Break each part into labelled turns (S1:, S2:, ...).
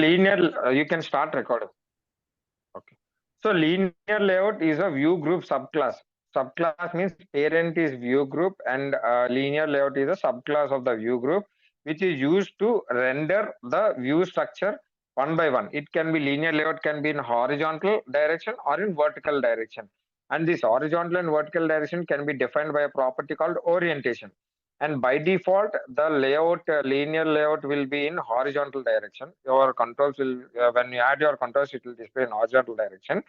S1: linear, you can start recording. Okay. So linear layout is a view group subclass. Subclass means parent is view group and linear layout is a subclass of the view group, which is used to render the view structure one by one. It can be linear layout can be in horizontal direction or in vertical direction. And this horizontal and vertical direction can be defined by a property called orientation. And by default, the layout, linear layout will be in horizontal direction. Your controls will, when you add your controls, it will display in horizontal direction.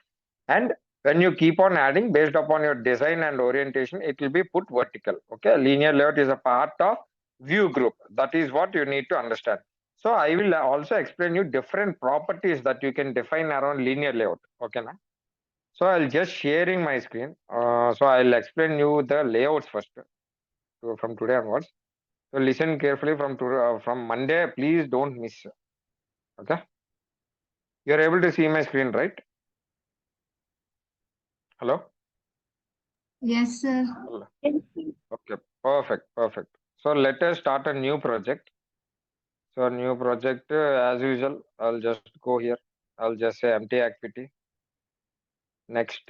S1: And when you keep on adding based upon your design and orientation, it will be put vertical. Okay. Linear layout is a part of view group. That is what you need to understand. So I will also explain you different properties that you can define around linear layout. Okay. Na? So I'll just sharing my screen. So I'll explain you the layouts first. So from today onwards. So listen carefully from Monday. Please don't miss. Okay. You're able to see my screen, right? Hello.
S2: Yes, sir.
S1: Hello. Okay. Perfect. Perfect. So let us start a new project. So new project as usual. I'll just go here. I'll just say empty activity. Next.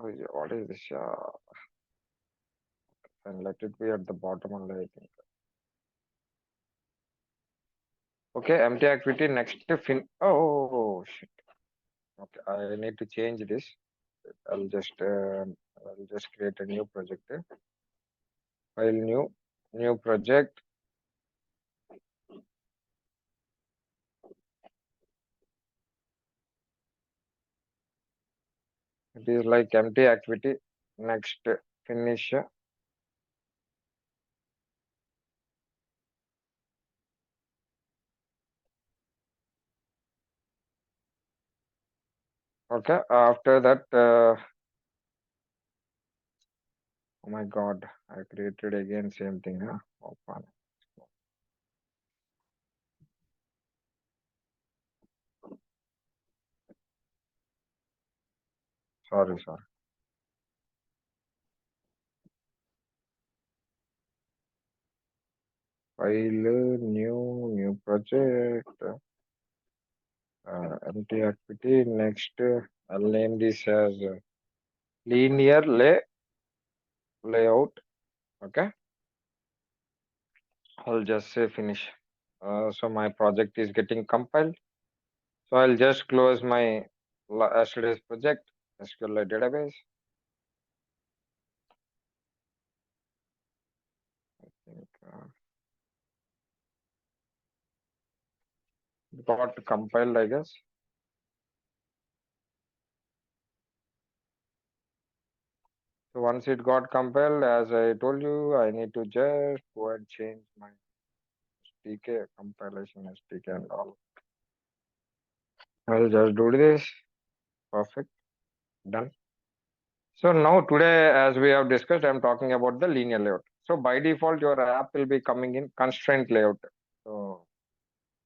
S1: What is this? And let it be at the bottom only, I think. Okay. Empty activity. Next. Oh shit. Okay. I need to change this. I'll just create a new project. File new project. It is like empty activity. Next. Finish. Okay. After that. Oh my god, I created again same thing, huh? Open. Sorry. File, new project, empty activity. Next, I'll name this as linear layout. Okay, I'll just say finish. So my project is getting compiled. So I'll just close my yesterday's project, SQL database. I think got compiled, I guess. So once it got compiled, as I told you, I need to just go and change my SDK compilation SDK and all. I'll just do this. Perfect. Done. So now today, as we have discussed, I'm talking about the linear layout. So by default, your app will be coming in constraint layout. So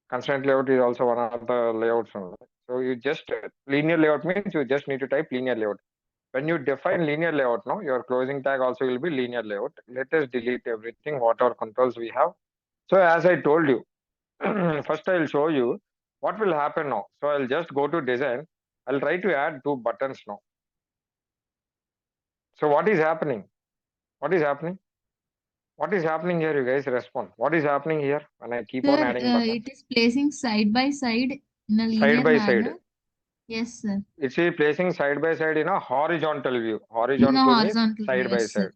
S1: constraint layout is also one of the layouts only. So you just linear layout means you just need to type linear layout. When you define linear layout now, your closing tag also will be linear layout. Let us delete everything, whatever controls we have. So as I told you, first I'll show you what will happen now. So I'll just go to design. I'll try to add two buttons now. So what is happening? What is happening? What is happening here? You guys respond. What is happening here when I keep on
S2: Sir,
S1: adding buttons?
S2: it is placing side by side in a
S1: Side
S2: linear
S1: by side.
S2: manner. Yes, sir.
S1: It's placing side by side in a horizontal view.
S2: In a
S1: Horizontal means
S2: horizontal view.
S1: side by
S2: Yes, sir.
S1: side.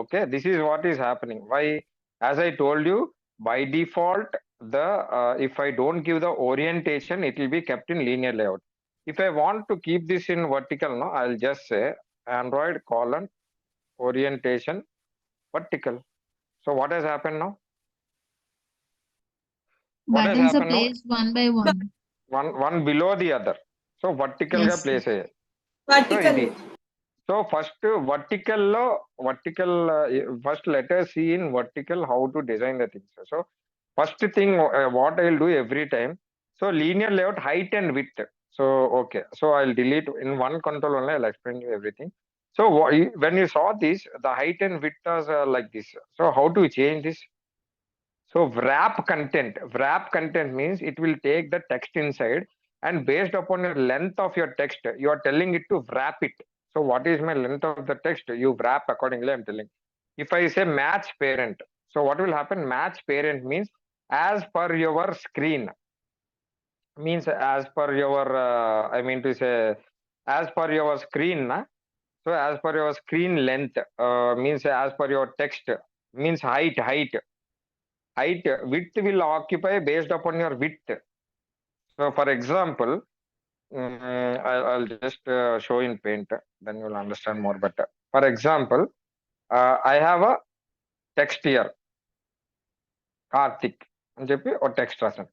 S1: Okay, this is what is happening. Why? As I told you, by default, the if I don't give the orientation, it will be kept in linear layout. If I want to keep this in vertical, no, I'll just say Android colon orientation vertical. So what has happened now? What has
S2: Buttons are
S1: happened now?
S2: placed one by one.
S1: One below the other. So vertical ga
S2: Yes, sir.
S1: place hai. So
S3: Vertically.
S1: idi. So first vertical first let us see in vertical how to design the things. So first thing what I'll do every time. So linear layout height and width. So okay. So I'll delete in one control only. I'll explain you everything. So when you saw this, the height and width is like this. So how to change this? So wrap content means it will take the text inside, and based upon your length of your text, you are telling it to wrap it. So what is my length of the text? You wrap accordingly, I'm telling. If I say match parent, so what will happen? Match parent means as per your screen, means as per your, I mean to say, as per your screen. Na? So as per your screen length, means as per your text, means height, width will occupy based upon your width. So for example, I'll just show in paint, then you'll understand more better. For example, I have a text here, Karthik అని చెప్పి or text రాసాను.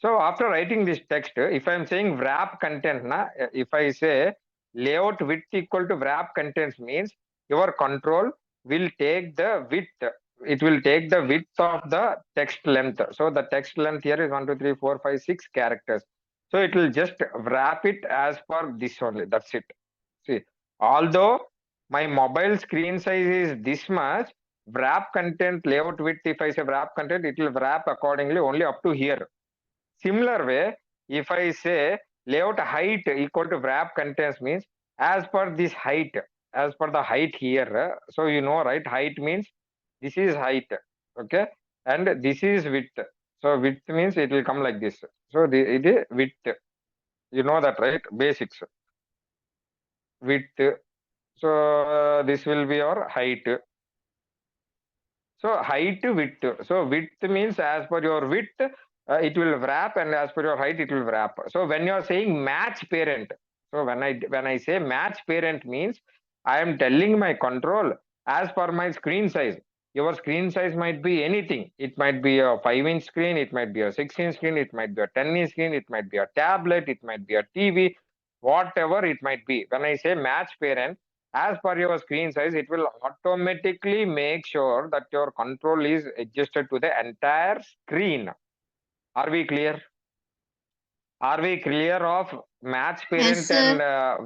S1: So after writing this text, if I'm saying wrap content, if I say layout width equal to wrap contents means your control will take the width. It will take the width of the text length. So the text length here is 1, 2, 3, 4, 5, 6 characters. So it will just wrap it as per this only. That's it. See, although my mobile screen size is this much, wrap content layout width, if I say wrap content, it will wrap accordingly only up to here. Similar way, if I say layout height equal to wrap contents means as per this height, as per the height here. So you know, right? Height means this is height, okay, and this is width. So width means it will come like this. So it is width. You know that, right? Basics. Width. So this will be our height. So height, width. So width means as per your width, it will wrap, and as per your height, it will wrap. So when you are saying match parent, so when I say match parent means I am telling my control as per my screen size. Your screen size might be anything. It might be a 5-inch screen, it might be a 6-inch screen, it might be a 10-inch screen, it might be a tablet, it might be a TV, whatever it might be. When I say match parent, as per your screen size, it will automatically make sure that your control is adjusted to the entire screen. Are we clear? Are we clear of match
S2: Yes,
S1: parent and
S2: sir.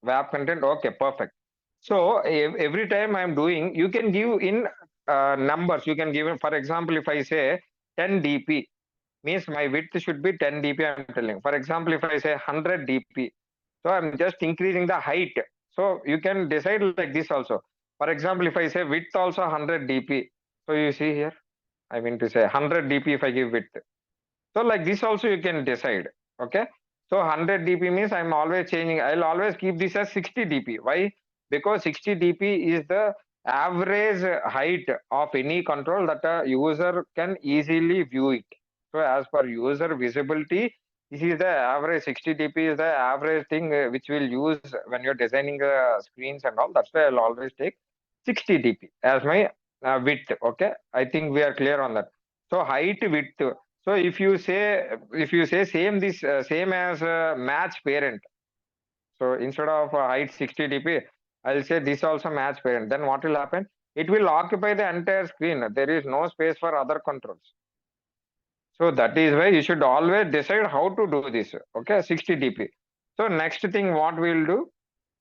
S1: wrap content? Okay, perfect. So every time I'm doing, you can give in numbers. You can give, for example, if I say 10 dp, means my width should be 10 dp, I'm telling. For example, if I say 100 dp, so I'm just increasing the height. So you can decide like this also. For example, if I say width also 100 dp, so you see here, I mean to say 100 dp if I give width. So like this also you can decide. Okay. So 100 dp means I'm always changing. I'll always keep this as 60 dp. Why? Because 60 dp is the average height of any control that a user can easily view it. So as per user visibility, this is the average. 60 dp is the average thing which we'll use when you're designing screens and all. That's why I'll always take 60 dp as my width. Okay. I think we are clear on that. So height, width. So if you say same as match parent. So instead of height 60 dp, I'll say this also match parent. Then what will happen? It will occupy the entire screen. There is no space for other controls. So that is why you should always decide how to do this. Okay, 60 dp. So next thing what we'll do.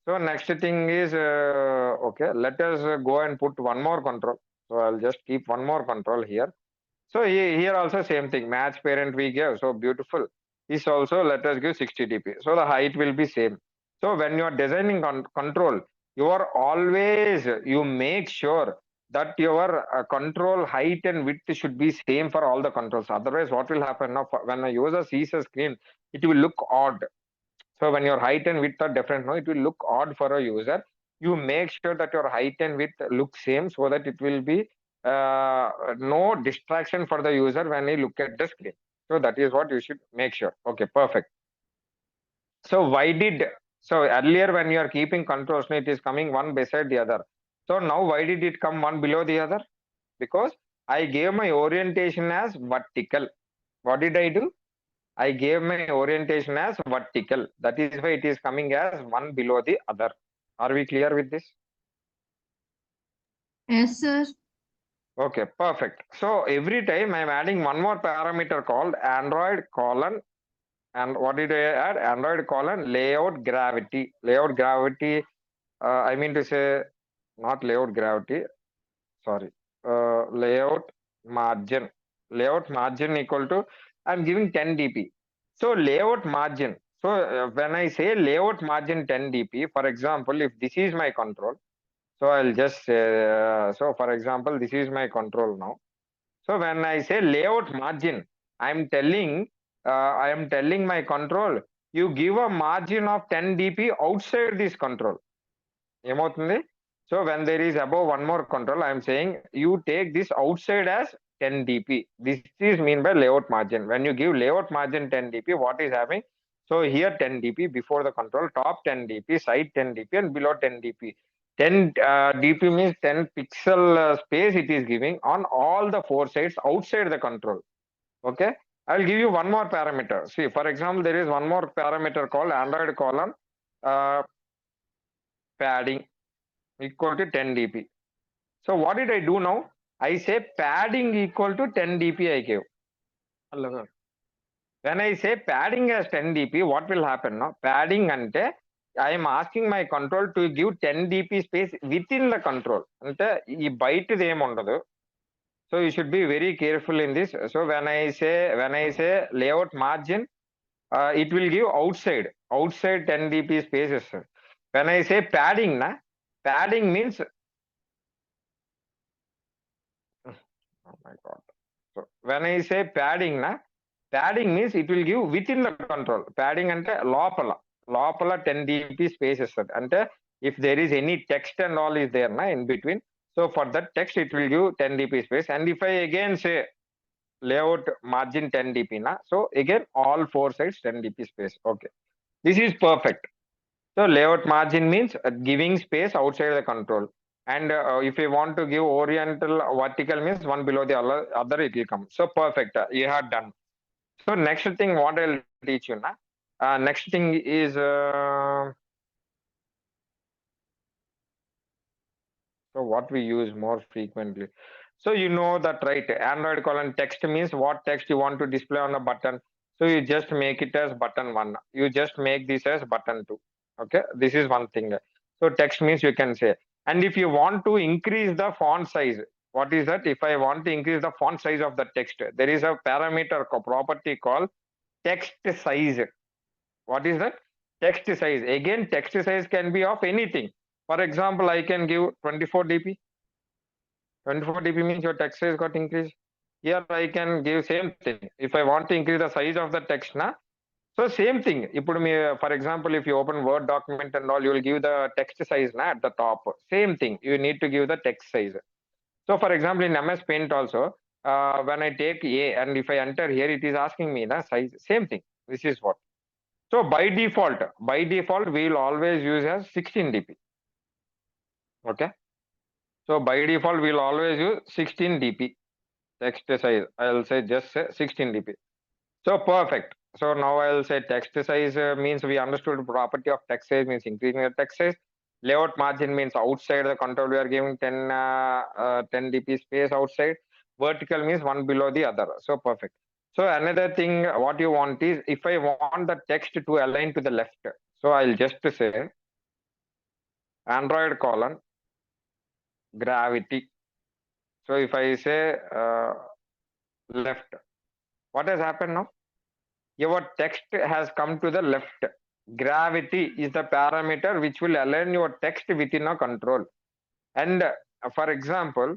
S1: So next thing is okay. Let us go and put one more control. So I'll just keep one more control here. So here also same thing, match parent we give, so beautiful. This also let us give 60 dp. So the height will be same. So when you are designing control, you make sure that your control height and width should be same for all the controls. Otherwise, what will happen now? When a user sees a screen, it will look odd. So when your height and width are different, no, it will look odd for a user. You make sure that your height and width look same so that it will be no distraction for the user when he look at the screen. So that is what you should make sure. Okay, perfect. So so earlier when you are keeping controls, it is coming one beside the other. So now why did it come one below the other? Because I gave my orientation as vertical. What did I do? I gave my orientation as vertical. That is why it is coming as one below the other. Are we clear with this?
S2: Yes, sir.
S1: Okay, perfect. So every time I'm adding one more parameter called Android colon, and what did I add? Android colon layout gravity. Layout gravity I mean to say not layout gravity, sorry, layout margin. Layout margin equal to, I'm giving 10 dp. So layout margin. So when I say layout margin 10 dp, for example, if this is my control, so I'll just say, so for example, this is my control now. So when I say layout margin, I am telling my control, you give a margin of 10 dp outside this control. ఏమవుతుంది? So when there is above one more control, I am saying you take this outside as 10 dp. This is mean by layout margin. When you give layout margin 10 dp, what is happening? So here 10 dp before the control, top 10 dp, side 10 dp, and below 10 dp. 10 dp means 10 pixel space it is giving on all the four sides outside the control. Okay. I'll give you one more parameter. See, for example, there is one more parameter called Android colon padding equal to 10 dp. So what did I do now? I say padding equal to 10 dp I gave. When I say padding as 10 dp, what will happen now? Padding ante I am asking my control to give 10 dp space within the control. Ante ee byte em undadu. So you should be very careful in this. So when I say layout margin, it will give outside 10 dp spaces. When I say padding, padding means, oh my god. So when I say padding, padding means it will give within the control. Padding ante lopala 10 dp spaces. Ante if there is any text and all is there in between, so for that text it will give 10 dp space. And if I again say layout margin 10 dp, so again all four sides 10 dp space. Okay, this is perfect. So layout margin means giving space outside the control. And if you want to give horizontal vertical means one below the other it will come. So perfect. You have done. So next thing what I'll teach you now. Next thing is so what we use more frequently. So you know that, right? Android colon text means what text you want to display on the button. So you just make it as button one. You just make this as button two. Okay, this is one thing. So text means you can say. And if you want to increase the font size, what is that? If I want to increase the font size of the text, there is a parameter property called text size. What is that? Text size. Again, text size can be of anything. For example, I can give 24 dp. 24 dp means your text size got increased. Here I can give same thing. If I want to increase the size of the text, so same thing. For example, if you open Word document and all, you will give the text size at the top. Same thing. You need to give the text size. So for example, in MS Paint also, when I take A and if I enter here, it is asking me the size. Same thing. This is what. So by default, we will always use as 16 dp. Okay. So by default, we will always use 16 dp text size. I'll say just say 16 dp. So perfect. So now I'll say text size means we understood property of text size means increasing the text size. Layout margin means outside the control we are giving 10 dp space outside. Vertical means one below the other. So perfect. So another thing what you want is if I want the text to align to the left. So I'll just say Android colon gravity. So if I say left, what has happened now? Your text has come to the left. Gravity is the parameter which will align your text within a control. And for example,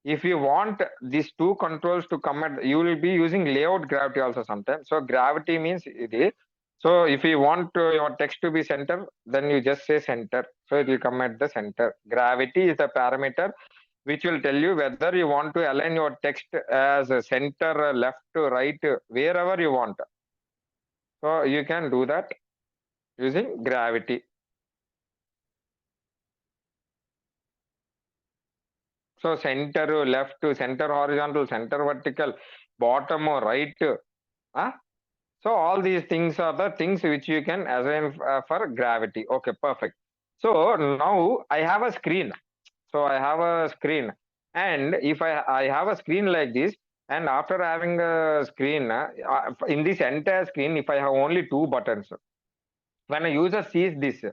S1: if you want these two controls to come at, you will be using layout gravity also sometimes. So gravity means it is. So if you want your text to be center, then you just say center. So it will come at the center. Gravity is the parameter which will tell you whether you want to align your text as a center, left, right, wherever you want. So you can do that using gravity. So center, left, center horizontal, center vertical, bottom or right. So all these things are the things which you can assign for gravity. Okay, perfect. So now I have a screen. So I have a screen. And if I have a screen like this, and after having a screen, in this entire screen, if I have only two buttons, when a user sees this,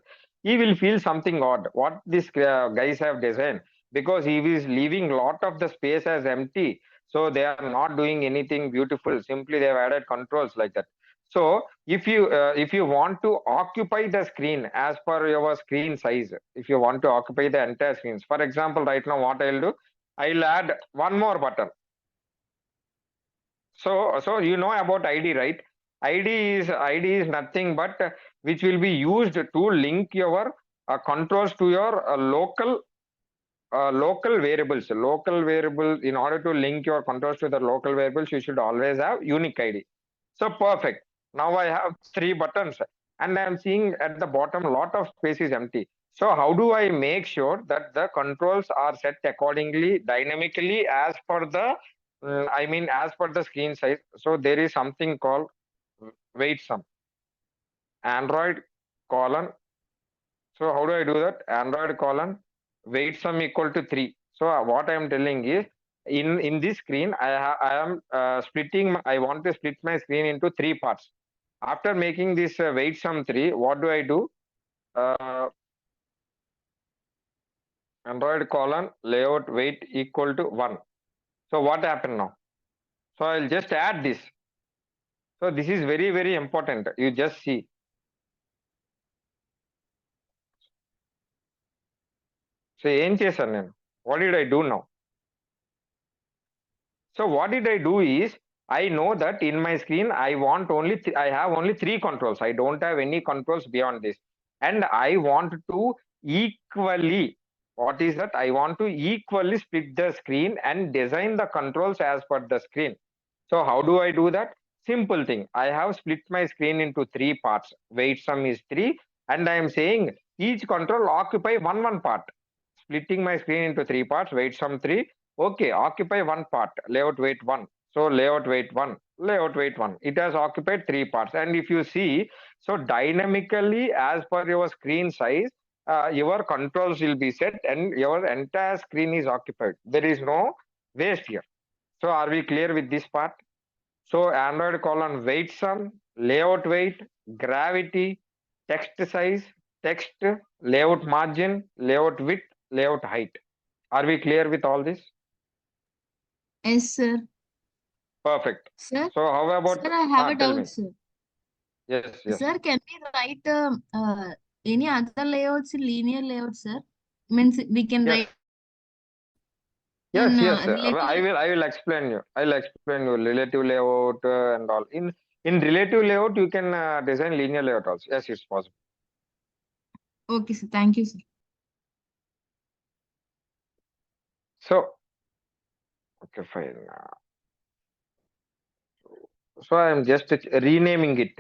S1: he will feel something odd. What these guys have designed, because he is leaving lot of the space as empty. So they are not doing anything beautiful. Simply they have added controls like that. So if you want to occupy the screen as per your screen size, if you want to occupy the entire screens, for example, right now what I'll do, I'll add one more button. So you know about ID, right? ID is nothing but which will be used to link your controls to your local variables. Local variables, in order to link your controls to the local variables, you should always have unique ID. So perfect. Now I have three buttons and I am seeing at the bottom a lot of space is empty. So how do I make sure that the controls are set accordingly, dynamically as per the, as per the screen size. So there is something called weight sum, Android colon. So how do I do that? Android colon weight sum equal to 3. So what I am telling is, in this screen I am splitting. I want to split my screen into three parts. After making this weight sum 3, what do I do? Uh, Android colon layout weight equal to 1. So what happened now? So I'll just add this. So this is very, very important. You just see. So ఏం చేశాను నేను? What did I do now? So what did I do is, I know that in my screen I want only I have only three controls. I don't have any controls beyond this, and I want to equally. What is that? I want to equally split the screen and design the controls as per the screen. So how do I do that? Simple thing. I have split my screen into three parts. Weight sum is 3, and I am saying each control occupy one part. Splitting my screen into three parts. Weight sum 3. Okay, occupy one part. Layout weight 1. So layout weight 1. Layout weight 1. It has occupied three parts. And if you see, so dynamically as per your screen size, your controls will be set and your entire screen is occupied. There is no waste here. So are we clear with this part? So Android colon weight sum, layout weight, gravity, text size, text, layout margin, layout width, layout height. Are we clear with all this?
S2: Yes, sir.
S1: Perfect.
S2: Sir,
S1: So how about,
S2: sir, I have a
S1: tell me.
S2: doubt, sir.
S1: Yes, yes.
S2: Sir, can we write any other layouts, linear layout, sir? Means we can
S1: Yes,
S2: write in
S1: yes.
S2: relative.
S1: I will explain you. I'll explain you relative layout and all. In relative layout, you can design linear layout also. Yes, it's possible.
S2: Okay, sir. Thank you, sir.
S1: So, okay, fine. So I'm just renaming it.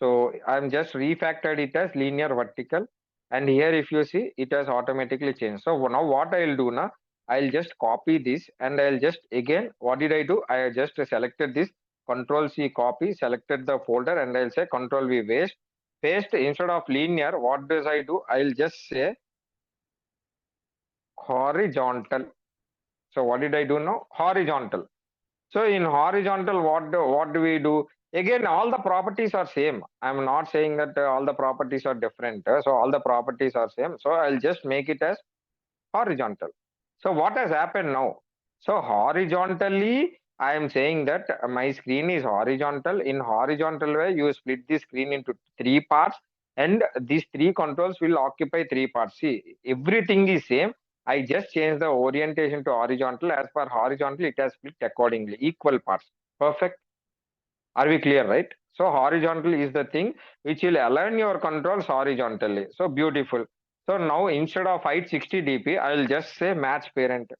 S1: So I'm just refactored it as linear vertical. And here, if you see, it has automatically changed. So now what I'll do now, I'll just copy this and I'll just, again, what did I do? I just selected this, Control C copy, selected the folder, and I'll say Control V paste. Paste instead of linear, what does I do? I'll just say horizontal. So what did I do now? Horizontal. So in horizontal, what do we do? Again, all the properties are same. I'm not saying that all the properties are different. So all the properties are same. So I'll just make it as horizontal. So what has happened now? So horizontally, I am saying that my screen is horizontal. In horizontal way, you split the screen into three parts, and these three controls will occupy three parts. See, everything is same. I just changed the orientation to horizontal. As per horizontal, it has split accordingly, equal parts. Perfect. Are we clear, right? So horizontal is the thing which will align your controls horizontally. So beautiful. So now instead of height 60 dp, I will just say match parent.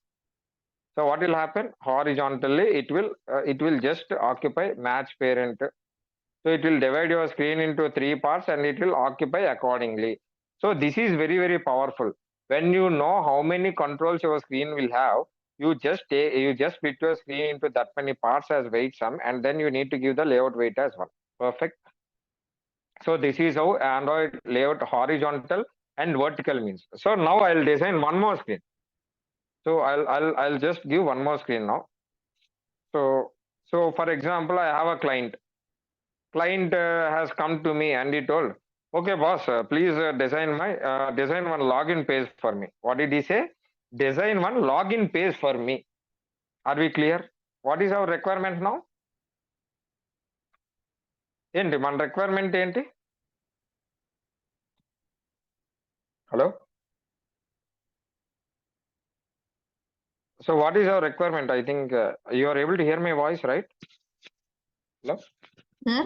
S1: So what will happen? Horizontally, it will just occupy match parent. So it will divide your screen into three parts and it will occupy accordingly. So this is very, very powerful. When you know how many controls your screen will have, you just split your screen into that many parts as weight sum, and then you need to give the layout weight as well. Perfect. So this is how Android layout horizontal and vertical means. So now I'll design one more screen. So I'll just give one more screen now. So for example, I have a client. Client has come to me and he told, Okay, boss, please design one login page for me. What did he say? Design one login page for me. Are we clear? What is our requirement now? ఏంటి మన requirement ఏంటి? Hello. So what is our requirement? I think you are able to hear my voice, right? Hello.
S2: Sir,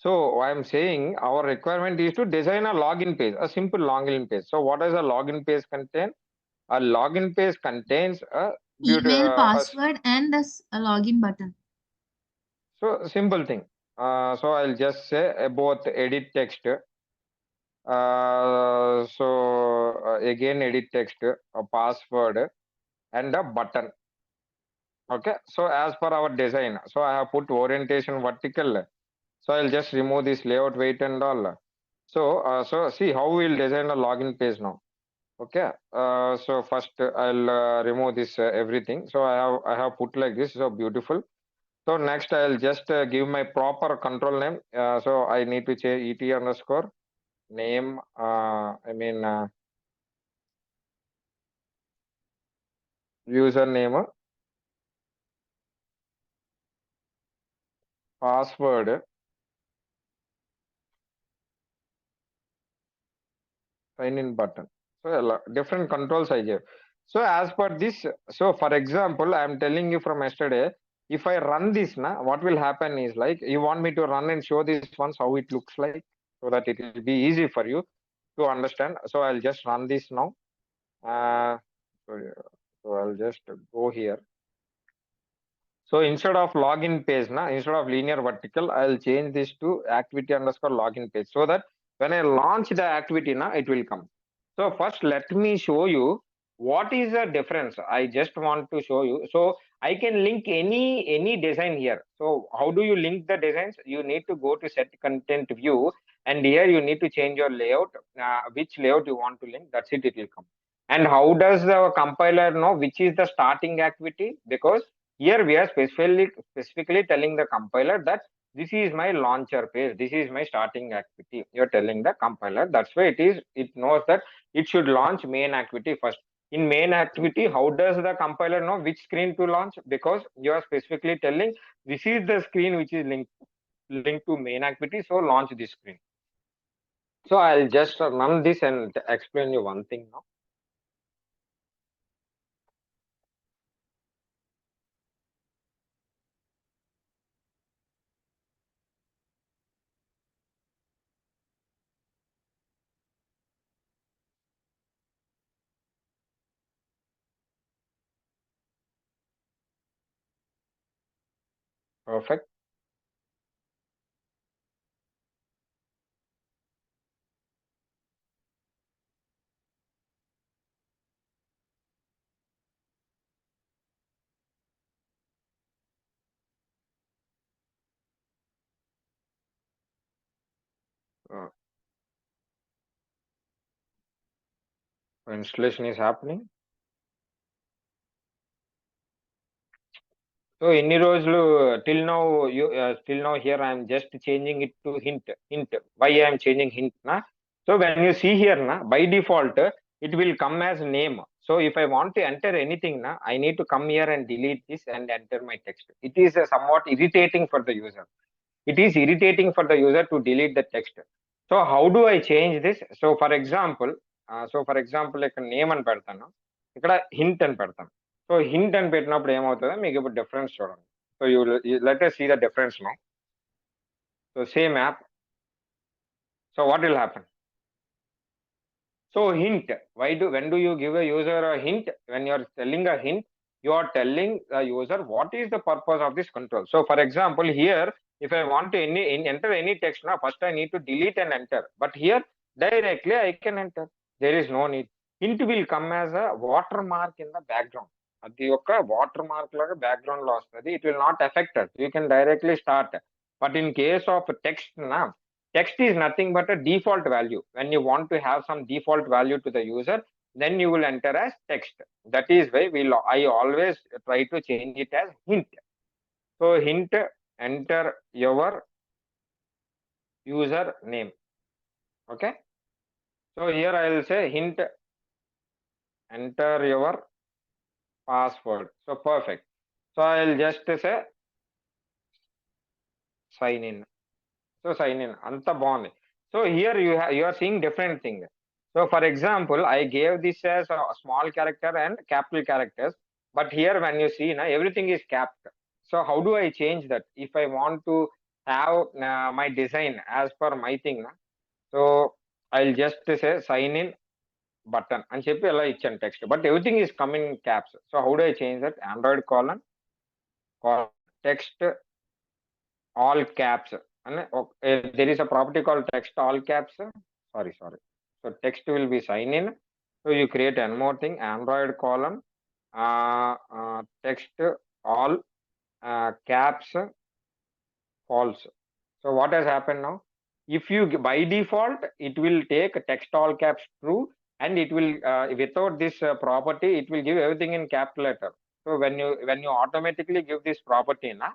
S1: So I am saying our requirement is to design a login page, a simple login page. So what does a login page contain? A login page contains
S2: email, password, and a login button.
S1: so simple thing. So I'll just say about edit text. Again edit text, a password, and a button. Okay. So as per our design, so I have put orientation vertical. So I'll just remove this layout weight and all. So see how we'll design a login page now. Okay. So first I'll remove this everything. So I have put like this. So beautiful. So next I'll just give my proper control name. So I need to change et underscore name. Username, password, sign in button. So different controls I gave. So as per this, so for example, I am telling you from yesterday, if I run this, what will happen is like you want me to run and show this once how it looks like so that it will be easy for you to understand. So I'll just run this now. Uh, so, so I'll just go here. So instead of login page, instead of linear vertical, I'll change this to activity underscore login page so that when I launch the activity, it will come. So first, let me show you what is the difference. I just want to show you. So I can link any design here. So how do you link the designs? You need to go to set content view, and here you need to change your layout, which layout you want to link. That's it. It will come. And how does the compiler know which is the starting activity? Because here we are specifically telling the compiler that this is my launcher page, this is my starting activity. You're telling the compiler. That's why it knows that it should launch main activity first. In main activity, how does the compiler know which screen to launch? Because you are specifically telling this is the screen which is linked to main activity, so launch this screen. So I'll just run this and explain you one thing now. Perfect. Uh, Installation is happening. So ఎన్ని రోజులు till now here I am just changing it to hint. Why I am changing hint na? So when you see here by default it will come as name. So if I want to enter anything I need to come here and delete this and enter my text. It is somewhat irritating for the user. It is irritating for the user to delete the text. So how do I change this? So for example like name అని పెడతాను, ఇక్కడ hint అని పెడతాను. So hint అని పెట్టినప్పుడు ఏమవుతుందో మీకు ఇప్పుడు డిఫరెన్స్ చూడండి. So you let us see the difference now. So same app. So what will happen? So hint, when do you give a user a hint? When you are telling a hint, you are telling the user what is the purpose of this control. So for example, here, if I want to enter any text now, first I need to delete and enter. But here, directly I can enter. There is no need. Hint will come as a watermark in the background. అది ఒక water mark లాగా background లో వస్తుంది. It will not affect us. You can directly start. But in case of text, text is nothing but a default value. When you want to have some default value to the user, then you will enter as text. That is why I always try to change it as hint. So hint, enter your user name. Okay. So here I will say hint, enter your password. So perfect. So I'll just say sign in. So sign in. Anta bond. So here you are seeing different thing. So for example, I gave this as a small character and capital characters, but here when you see now everything is capped. So how do I change that? If I want to have my design as per my thing, na, so I'll just say sign in button and చెప్పి ఎలా ఇచ్చాను text, but everything is coming in caps. So how do I change that? Android colon text all caps, and there is a property called text all caps. Sorry. So text will be sign in. So you create one more thing, Android colon text all caps false. So what has happened now? If you by default, it will take text all caps true, and it will without this property, it will give everything in capital letter. So when you automatically give this property, na,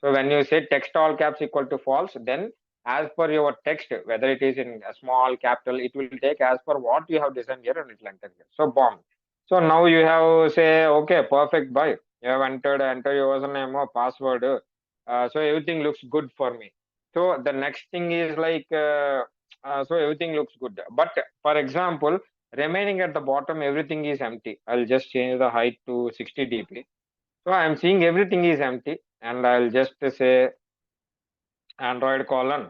S1: so when you say text all caps equal to false, then as per your text, whether it is in a small capital, it will take as per what you have designed here and it will enter here. So bomb. So now you have say, okay, perfect, bye. You have enter your username or password. So everything looks good for me. So the next thing is like, so everything looks good. But for example, remaining at the bottom, everything is empty. I'll just change the height to 60 dp. So I'm seeing everything is empty, and I'll just say Android colon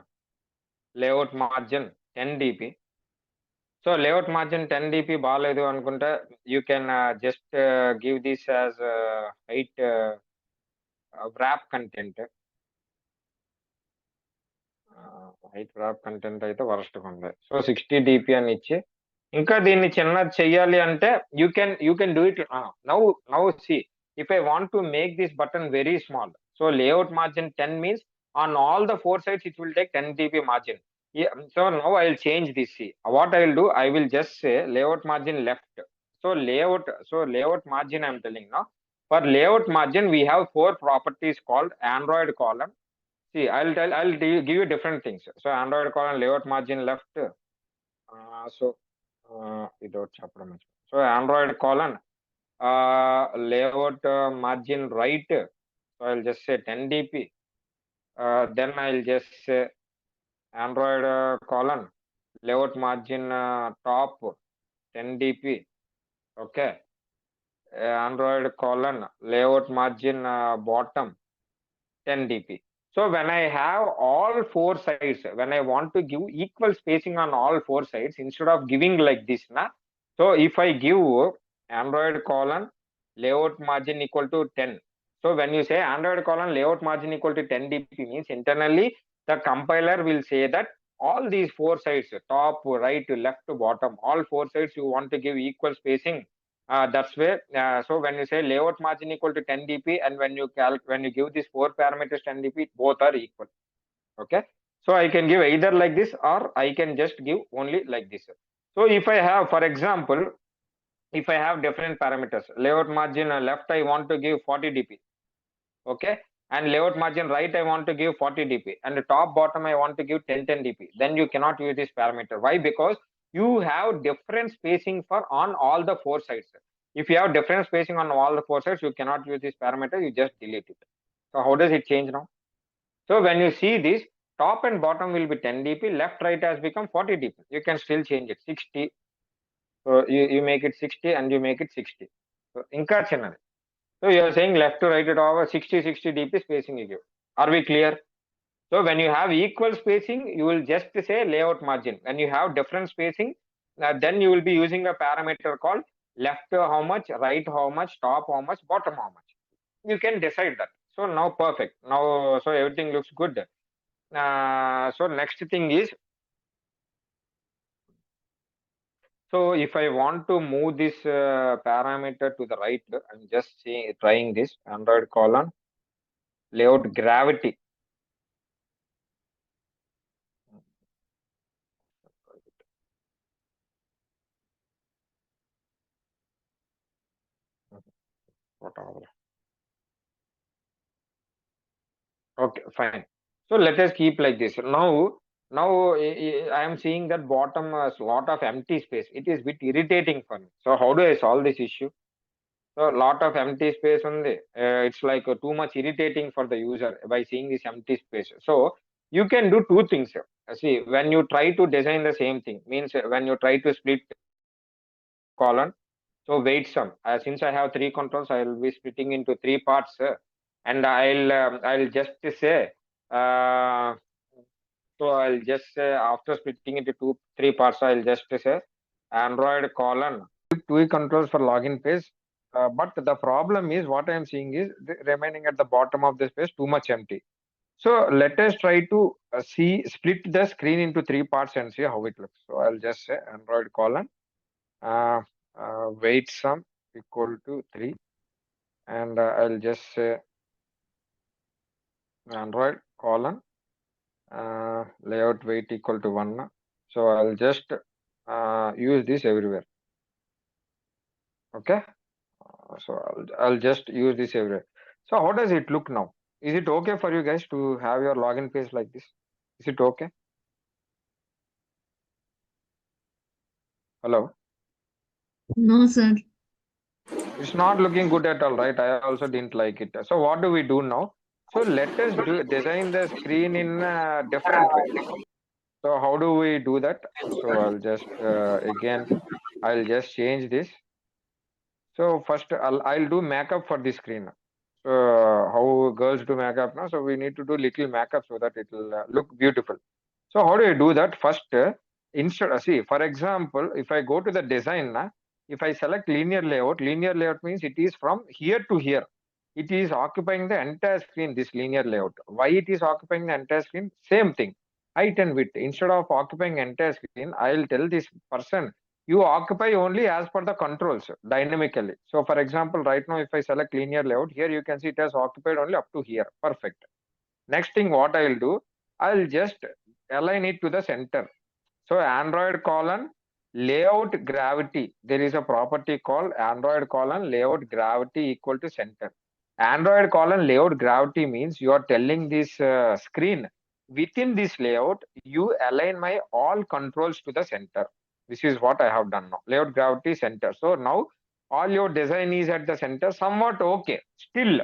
S1: layout margin 10 dp. So layout margin 10 dp బాగాలేదు అనుకుంటే you can just give this as height wrap content. Height wrap content అయితే worst ఉంది. So 60 dp అని ఇచ్చి ఇంకా దీన్ని చిన్నది చెయ్యాలి అంటే you can do it now see, if I want to make this button very small, so layout margin 10 means on all the four sides it will take 10 dp margin. Yeah, so now I'll change this. See what I'll do, I will just say layout margin left. So layout margin I'm telling now, for layout margin we have four properties called Android column. See, give you different things. So Android column layout margin left. Without చెప్పడం మంచిది. So Android colon layout margin right. So I'll just say 10 dp. Then I'll just say Android colon layout margin top 10 dp. Okay. Android colon layout margin bottom 10 dp. So when I have all four sides, when I want to give equal spacing on all four sides, instead of giving like this, na, so if I give Android colon layout margin equal to 10, so when you say Android colon layout margin equal to 10 dp means internally the compiler will say that all these four sides, top, right, left, bottom, all four sides you want to give equal spacing. That's where so when you say layout margin equal to 10 dp, and when you give these four parameters 10 dp, both are equal. Okay. So I can give either like this, or I can just give only like this. So if I have, for example, if I have different parameters, layout margin left I want to give 40 dp. Okay. And layout margin right I want to give 40 dp, and the top bottom I want to give 10 dp, then you cannot use this parameter. Why? Because you have different spacing for on all the four sides. If you have different spacing on all the four sides, you cannot use this parameter, you just delete it. So how does it change now? So when you see this, top and bottom will be 10 dp, left right has become 40 dp. You can still change it 60. So you make it 60 and you make it 60. So inka chinnadi. So you are saying left to right at over 60 dp spacing you give. Are we clear? So when you have equal spacing, you will just say layout margin. When you have different spacing, then you will be using a parameter called left how much, right how much, top how much, bottom how much. You can decide that. So now perfect. Now so everything looks good. So next thing is, so if I want to move this parameter to the right, I'm just trying this Android colon layout gravity. Whatever. Okay, fine. So let us keep like this. Now Now I am seeing that bottom lot of empty space. It is bit irritating for me. So how do I solve this issue? So lot of empty space on the it's like too much irritating for the user by seeing this empty space. So you can do two things. See, when you try to design the same thing, means when you try to split column. So wait some. Since I have three controls, I will be splitting into three parts, and I'll just say. Uh, so I'll just say after splitting into three parts, I'll just say Android colon two controls for login page. But the problem is what I'm seeing is remaining at the bottom of this page too much empty. So let us try to split the screen into three parts and see how it looks. So I'll just say Android colon uh, weight sum equal to 3, and I'll just say Android colon layout weight equal to 1. So I'll just use this everywhere. Okay. So I'll just use this everywhere. So how does it look now? Is it okay for you guys to have your login page like this? Is it okay? Hello.
S2: No, sir.
S1: It's not looking good at all, right? I also didn't like it. So what do we do now? So let us design the screen in a different way. So how do we do that? So I'll just again I'll just change this. So first I'll do makeup for the screen. So how girls do makeup now? So we need to do little makeup so that it will look beautiful. So how do I do that? First, instead, see, for example, if I go to the design, if I select linear layout means it is from here to here. It is occupying the entire screen, this linear layout. Why it is occupying the entire screen? Same thing. Height and width. Instead of occupying entire screen, I'll tell this person, you occupy only as per the controls dynamically. So for example, right now, if I select linear layout, here you can see it has occupied only up to here. Perfect. Next thing, what I'll do, I'll just align it to the center. So Android colon layout gravity. There is a property called Android colon layout gravity equal to center. Android colon layout gravity means you are telling this screen within this layout, you align my all controls to the center. This is what I have done now. Layout gravity center. So now all your design is at the center, somewhat okay. Still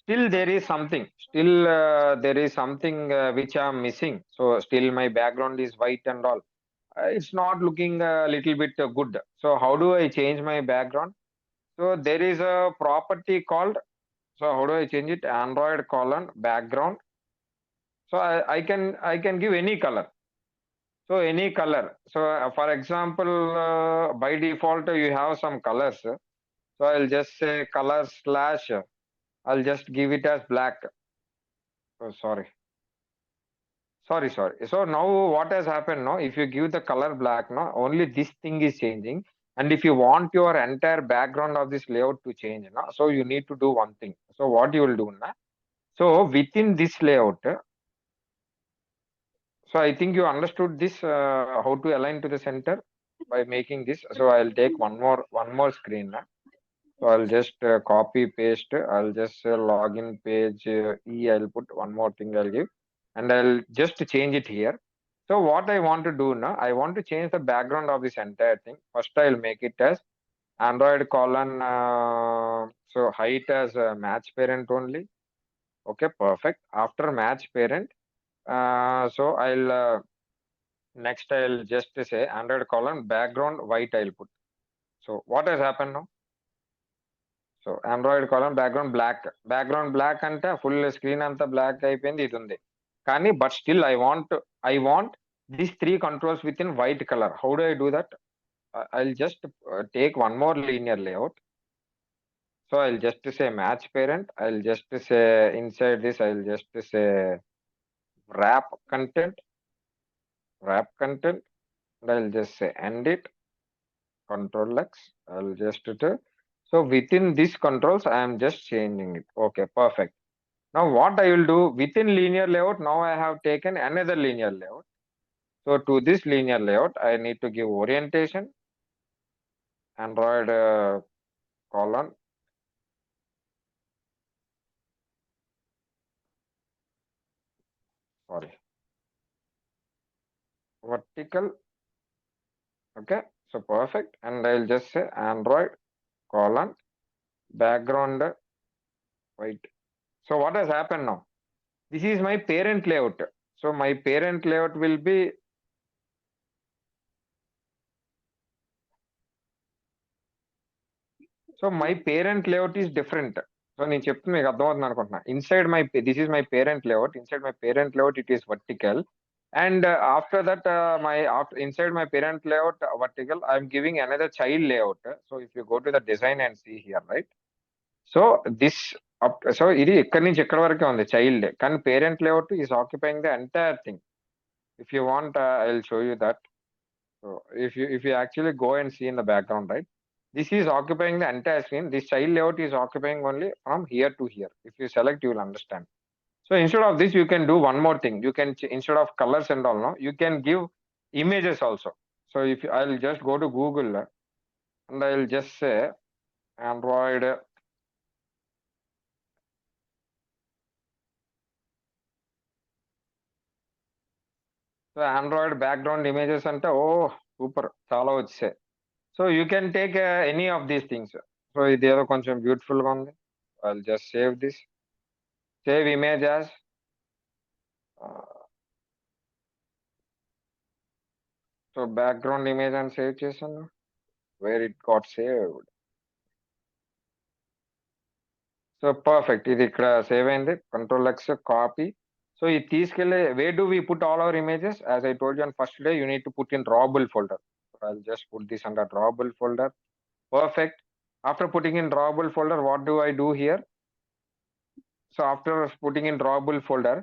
S1: there is something. Still there is something which I'm missing. So still my background is white and all. It's not looking a little bit good. So how do I change my background? So there is a property called, so how do I change it? Android colon background. So I can give any color. So any color. So for example, by default you have some colors. So I'll just say color slash. I'll just give it as black. Oh, sorry. So now what has happened now? If you give the color black now, only this thing is changing. And if you want your entire background of this layout to change now, so you need to do one thing. So what you will do now? So within this layout, so I think you understood this how to align to the center by making this. So I'll take one more screen now. So I'll just copy paste. I'll just login page E. I'll put one more thing. I'll give, and I'll just change it here. So what I want to do now, I want to change the background of this entire thing. First, I'll make it as Android colon. So height as match parent only. Okay, perfect. After match parent, so next I'll just say Android colon background white. I'll put. So what has happened now? So android colon background black అంటే full screen అంతా black అయిపోయింది ఇది ఉంది కానీ but still I want this three controls with in white colour how do I do that I just take one more linear layout so I just say match parent I just say inside this I just say wrap content wrap content and I'll just say end it control X. I'll just do. So within these controls, I am just changing it. Okay, perfect. Now what I will do within linear layout, now I have taken another linear layout. So to this linear layout, I need to give orientation, Android colon. Sorry. vertical. Okay, so perfect. And I'll just say Android colon background white. So what has happened now? This is my parent layout. So my parent layout will be, so my parent layout is different. So నేను చెప్తుంది మీకు అర్థమవుతుంది అనుకుంటున్నా. Inside my, this is my parent layout. Inside my parent layout, it is vertical. And after that, inside my parent layout vertical, I'm giving another child layout. So if you go to the design and see here, right? So this so ఇది ఎక్కడి నుంచి ఎక్కడి వరకే ఉంది child, కానీ parent layout is occupying the entire thing. If you want, I'll show you that. So if you actually go and see in the background, right, this is occupying the entire screen. This child layout is occupying only from here to here. If you select, you will understand. So instead of this, you can do one more thing. You can instead of colors and all, no, you can give images also. So if I'll just go to Google and I'll just say Android. So Android background images అంటే ఓ super చాలా వచ్చాయి. So you can take any of these things. So ఇది ఏదో కొంచెం beautiful గా ఉంది. I'll just save this, save image as. So background image అని save చేశాను. Where it got saved. So perfect, ఇది ఇక్కడ సేవ్ అయింది. Control X copy. సో ఇది తీసుకెళ్ళి where do we put all our images? As I told you on first day, you need to put in drawable folder. I'll just put this under drawable folder. Perfect. After putting in drawable folder, what do I do here? So after putting in drawable folder,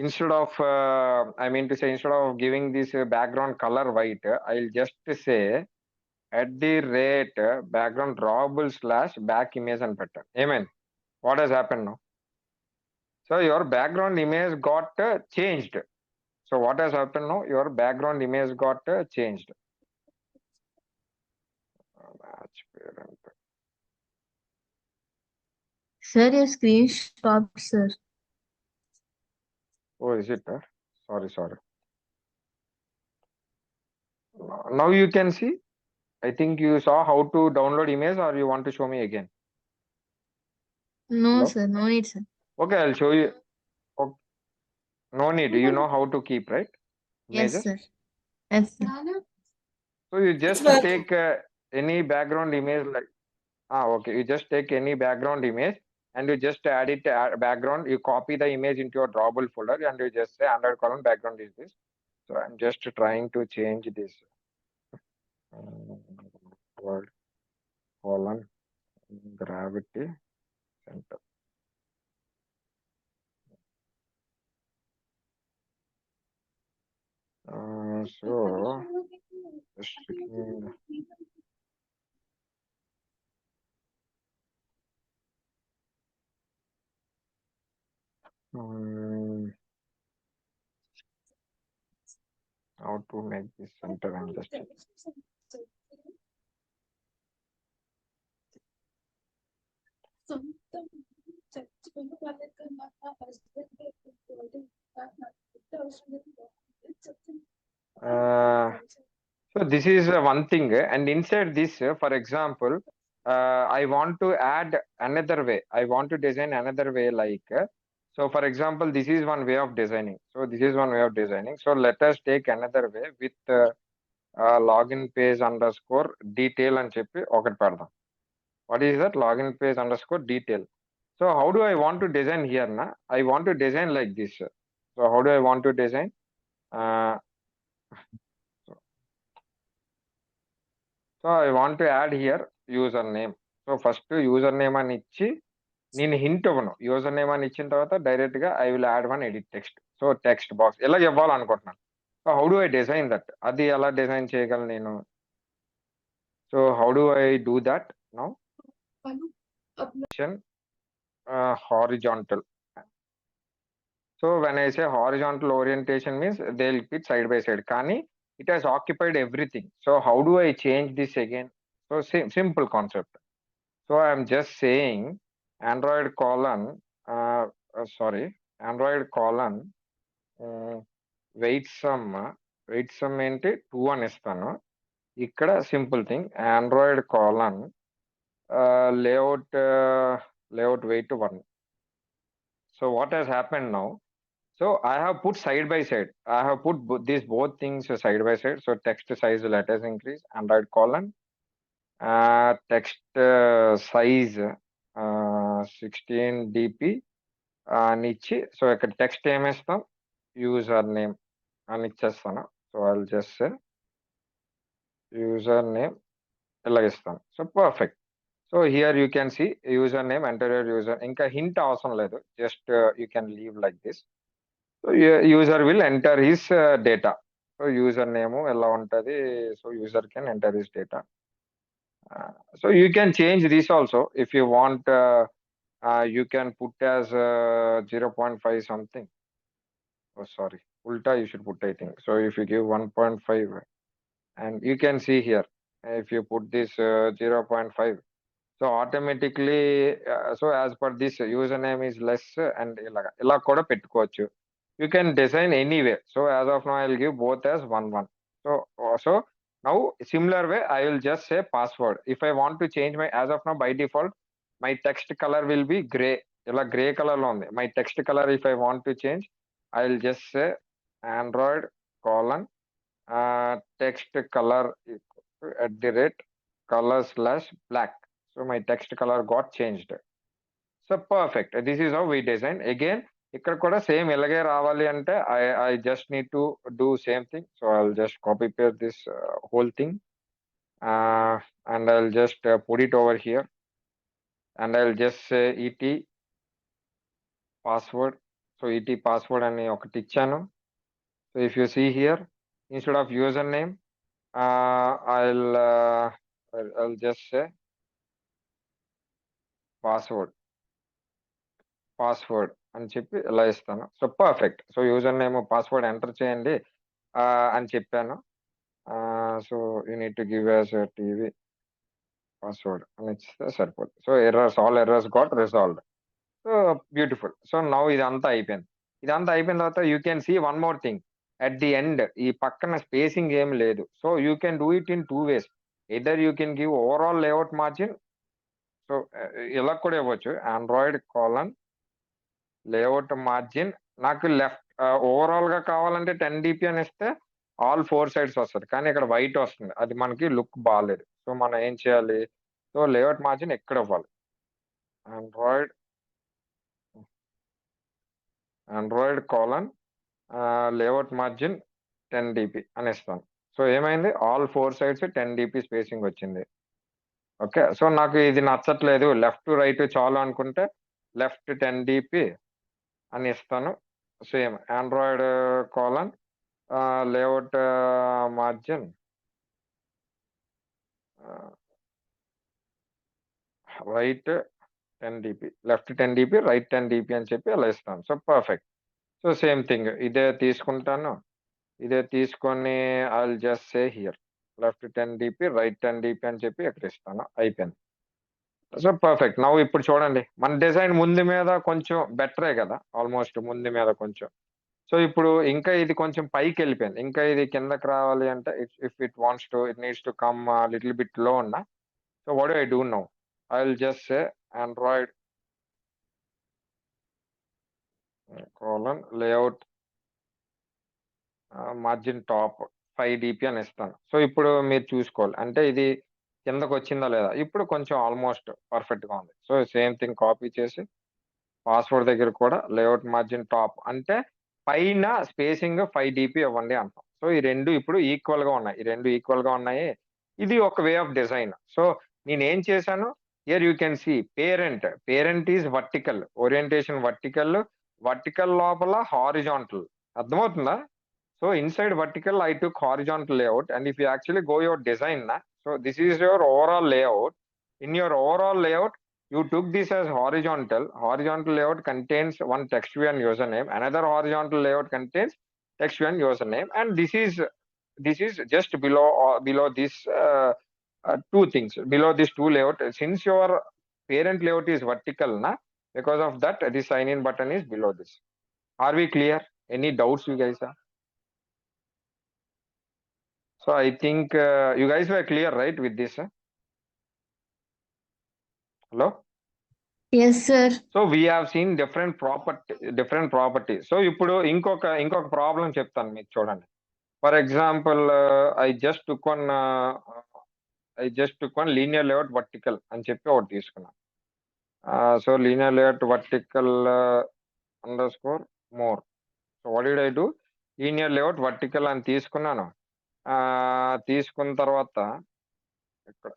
S1: instead of instead of giving this background color white, I'll just say at the rate background drawable slash back image and pattern. Amen. What has happened now? So your background image got changed. So what has happened now? Your background image got changed. Match parent.
S2: Sir, your screen stopped, sir.
S1: Oh, is it? Sorry. Now you can see. I think you saw how to download image, or you want to show me again?
S2: No,
S1: Hello?
S2: sir. No need, sir.
S1: Okay, I'll show you. Okay. No need. You know how to keep, right?
S2: Yes,
S1: Images.
S2: sir. Yes, sir.
S1: So you just take any background image like, okay. You just take any background image and you just add it background. You copy the image into your drawable folder and you just say under column background is this. So I'm just trying to change this word column gravity center. So just checking. How to make this center? I'm just checking. So this is one thing, and inside this, for example, I want to add another way. I want to design another way, like so. For example, this is one way of designing. So this is one way of designing. So let us take another way with login page underscore detail and చెప్పి ఒకటి పెడదాం. What is that? Login page underscore detail. So how do I want to design here? Na? I want to design like this. So how do I want to design? So I want to add here username. So first username అని ఇచ్చి నేను hint ఇవ్వను. User name అని ఇచ్చిన తర్వాత direct గా I will add one edit text. So text box ఎలా ఇవ్వాలనుకుంటున్నాను. So how do I design that? అది ఎలా డిజైన్ చేయగలను నేను? So how do I do that now? Horizontal. So when I say horizontal orientation means they will fit side by side, కానీ it has occupied everything. So how do I change this again? So simple concept. So I'm just saying Android colon, Android colon, wait some wait some ఏంటి 2 అని ఇస్తాను. ఇక్కడ simple thing android colon layout weight 1. So what has happened now? So I have put side by side. I have put these both things side by side. So text size let us increase. Android colon text size 16 dp అని ఇచ్చి so ఇక్కడ text ఏమేస్తాం user name అని ఇచ్చేస్తాను. So I'll just user name ఇలాగిస్తాను. So perfect. So here you can see user name enter your user. ఇంకా hint అవసరం లేదు, just you can leave like this. So user will enter his data. So user name ఎలా ఉంటుంది, so user can enter his data. So you can change this also if you want. You can put as 0.5 something. Oh, sorry. Ulta you should put, I think. So if you give 1.5, and you can see here, if you put this 0.5, so automatically, so as per this username is less, and ila kuda pettukochu. You can design anyway. So as of now, I'll give both as 1 1. So now similar way, I will just say password. If I want to change my, as of now by default, my text color will be gray. Ila gray color lo undi. My text color, if I want to change, I'll just say Android colon text color @color/black. So my text color got changed. So perfect. This is how we design. Again, ఇక్కడ కూడా same ఇలాగే రావాలి అంటే I just need to do same thing. So I'll just copy paste this whole thing, and I'll just put it over here, and I'll just say et password. So et password అని ఒకటి ఇచ్చాను. So if you see here, instead of username, I'll just say password అని చెప్పి ఇలా ఇస్తాను. So perfect. So user name password enter చేయండి అని చెప్పాను. So you need to give as TV password అని ఇస్తే సరిపోతుంది. So all errors got resolved. So beautiful. So now ఇదంతా అయిపోయింది. ఇదంతా అయిపోయిన తర్వాత you can see one more thing at the end. ఈ పక్కన స్పేసింగ్ ఏం లేదు. So you can do it in 2 ways. Either you can give overall layout margin. So ఇలా కూడా ఇవ్వచ్చు, ఆండ్రాయిడ్ కాలన్ లేఅవుట్ మార్జిన్. నాకు లెఫ్ట్ ఓవరాల్ గా కావాలంటే 10 dp అని ఇస్తే ఆల్ 4 sides వస్తుంది, కానీ ఇక్కడ వైట్ వస్తుంది, అది మనకి లుక్ బాగాలేదు. సో మనం ఏం చేయాలి, సో లేఅవుట్ మార్జిన్ ఎక్కడ ఇవ్వాలి, Android colon layout margin 10 dp అని ఇస్తాను. సో ఏమైంది, ఆల్ 4 sides 10 dp స్పేసింగ్ వచ్చింది. ఓకే. సో నాకు ఇది నచ్చట్లేదు, లెఫ్ట్ టు రైట్ చాలు అనుకుంటే లెఫ్ట్ 10 dp అని ఇస్తాను. Same Android colon layout margin right 10 dp, left 10 dp, right 10 dp అని చెప్పి అలా ఇస్తాను. So perfect. So same thing ఇదే తీసుకుంటాను. ఇదే తీసుకొని I will just say here left 10 dp, right 10 dp అని చెప్పి ఇక్కడ ఇస్తాను. అయిపోయింది. So perfect. నౌ ఇప్పుడు చూడండి, మన డిజైన్ ముందు మీద కొంచెం బెటరే కదా, ఆల్మోస్ట్ ముందు మీద కొంచెం. సో ఇప్పుడు ఇంకా ఇది కొంచెం పైకి వెళ్ళిపోయింది. ఇంకా ఇది కిందకి రావాలి అంటే if it wants to, it needs to come little bit లో ఉన్న. So what do I do now, I will just say Android colon layout margin top 5 dp అని ఇస్తాను. సో ఇప్పుడు మీరు చూసుకోవాలి అంటే ఇది కిందకు వచ్చిందా లేదా. ఇప్పుడు కొంచెం ఆల్మోస్ట్ పర్ఫెక్ట్ గా ఉంది. సో సేమ్ థింగ్ కాపీ చేసి పాస్వర్డ్ దగ్గర కూడా లేఅవుట్ మార్జిన్ టాప్ అంటే పైన స్పేసింగ్ 5 dp ఇవ్వండి అంటాం. సో ఈ రెండు ఇప్పుడు ఈక్వల్ గా ఉన్నాయి, ఇది ఒక వే ఆఫ్ డిజైన్. సో నేను ఏం చేశాను, here you can see parent is vertical, orientation vertical లోపల హారిజాంటల్. అర్థమవుతుందా? So inside vertical I took horizontal layout, and if you actually go your design so this is your overall layout. In your overall layout you took this as horizontal layout contains one text view and username, another horizontal layout contains text view and username, and this is just below this two things, below this two layout. Since your parent layout is vertical because of that the sign in button is below this. Are we clear? Any doubts you guys have? So I think you guys were clear, right, with this? Hello?
S2: Yes, sir.
S1: So we have seen different properties. So ఇప్పుడు ఇంకొక problem చెప్తాను మీకు చూడండి. For example I just took one linear layout vertical అని చెప్పి ఒకటి తీసుకున్నాను. So linear layout vertical under score more. So what did I do? Linear layout vertical అని తీసుకున్నాను. తీసుకున్న తర్వాత